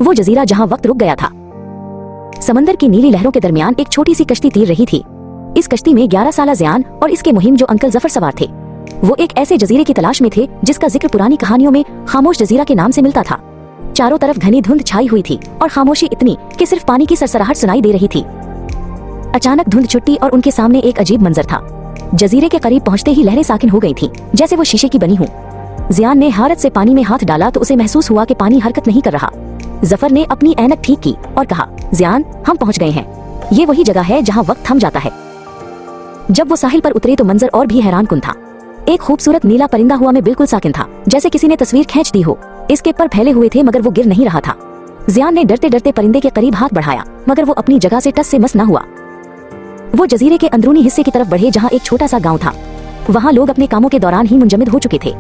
वो जजीरा जहाँ वक्त रुक गया था। समंदर की नीली लहरों के दरमियान एक छोटी सी कश्ती तीर रही थी। इस कश्ती में 11 साला ज़ियान और इसके मुहिम जो अंकल जफर सवार थे। वो एक ऐसे जजीरे की तलाश में थे जिसका जिक्र पुरानी कहानियों में खामोश जजीरा के नाम से मिलता था। चारों तरफ घनी धुंध छाई हुई थी और खामोशी इतनी कि सिर्फ पानी की सरसराहट सुनाई दे रही थी। अचानक धुंध छुट्टी और उनके सामने एक अजीब मंजर था। जजीरे के करीब पहुंचते ही लहरें साकिन हो गई थीं, जैसे वो शीशे की बनी हों। ज़ियान ने हारत से पानी में हाथ डाला तो उसे महसूस हुआ कि पानी हरकत नहीं कर रहा। जफर ने अपनी ऐनक ठीक की और कहा, ज़ियान, हम पहुंच गए हैं। ये वही जगह है जहां वक्त थम जाता है। जब वो साहिल पर उतरे तो मंजर और भी हैरान कुन था। एक खूबसूरत नीला परिंदा हुआ में बिल्कुल साकिन था, जैसे किसी ने तस्वीर खींच दी हो। इसके पर फैले हुए थे मगर वो गिर नहीं रहा था। ज़ियान ने डरते डरते परिंदे के करीब हाथ बढ़ाया मगर वो अपनी जगह से टस से मस न हुआ। वो जजीरे के अंदरूनी हिस्से की तरफ बढ़े जहाँ एक छोटा सा गाँव था। वहाँ लोग अपने कामों के दौरान ही मुंजमद हो चुके थे।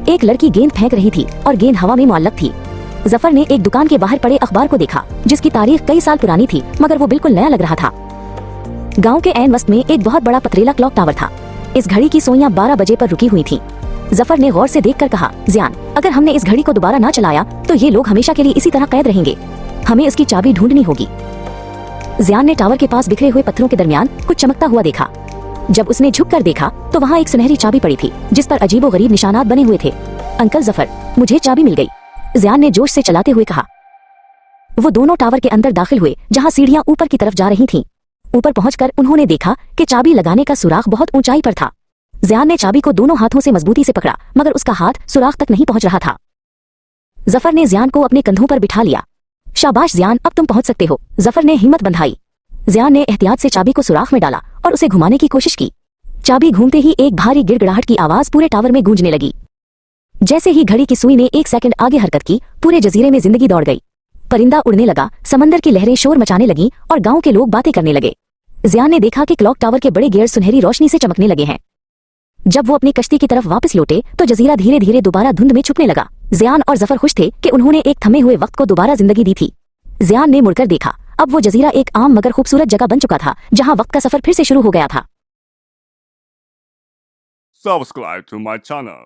एक लड़की गेंद फेंक रही थी और गेंद हवा में मुअल्लक थी। जफर ने एक दुकान के बाहर पड़े अखबार को देखा जिसकी तारीख कई साल पुरानी थी मगर वो बिल्कुल नया लग रहा था। गांव के ऐन वस्त में एक बहुत बड़ा पथरीला क्लॉक टावर था। इस घड़ी की सुइयां 12 बजे पर रुकी हुई थीं। जफर ने गौर से देखकर कहा, ज़ियान, अगर हमने इस घड़ी को दोबारा ना चलाया तो ये लोग हमेशा के लिए इसी तरह कैद रहेंगे। हमें इसकी चाबी ढूंढनी होगी। ज़ियान ने टावर के पास बिखरे हुए पत्थरों के दरमियान कुछ चमकता हुआ देखा। जब उसने झुककर देखा तो वहाँ एक सुनहरी चाबी पड़ी थी जिस पर अजीबोगरीब निशानात बने हुए थे। अंकल जफर, मुझे चाबी मिल गई, ज़ियान ने जोश से चलाते हुए कहा। वो दोनों टावर के अंदर दाखिल हुए जहाँ सीढ़ियाँ ऊपर की तरफ जा रही थीं। ऊपर पहुंचकर उन्होंने देखा कि चाबी लगाने का सुराख बहुत ऊंचाई पर था। ज़ियान ने चाबी को दोनों हाथों से मजबूती से पकड़ा मगर उसका हाथ सुराख तक नहीं पहुंच रहा था। जफर ने ज़ियान को अपने कंधों पर बिठा लिया। शाबाश ज़ियान, अब तुम पहुंच सकते हो। जफर ने हिम्मत बंधाई। ज़ियान ने एहतियात से चाबी को सुराख में डाला और उसे घुमाने की कोशिश की। चाबी घूमते ही एक भारी गिड़गिड़ाहट की आवाज पूरे टावर में गूंजने लगी। जैसे ही घड़ी की सुई ने 1 सेकंड आगे हरकत की, पूरे जजीरे में जिंदगी दौड़ गई। परिंदा उड़ने लगा, समंदर की लहरें शोर मचाने लगीं और गांव के लोग बातें करने लगे। ज़ियान ने देखा कि क्लॉक टावर के बड़े गेयर सुनहरी रोशनी से चमकने लगे हैं। जब वो अपनी कश्ती की तरफ वापस लौटे तो जजीरा धीरे धीरे दोबारा धुंध में छुपने लगा। ज़ियान और जफर खुश थे कि उन्होंने एक थमे हुए वक्त को दोबारा जिंदगी दी थी। ज़ियान ने मुड़कर देखा, अब वो जजीरा एक आम मगर खूबसूरत जगह बन चुका था जहां वक्त का सफर फिर से शुरू हो गया था। Subscribe to my channel.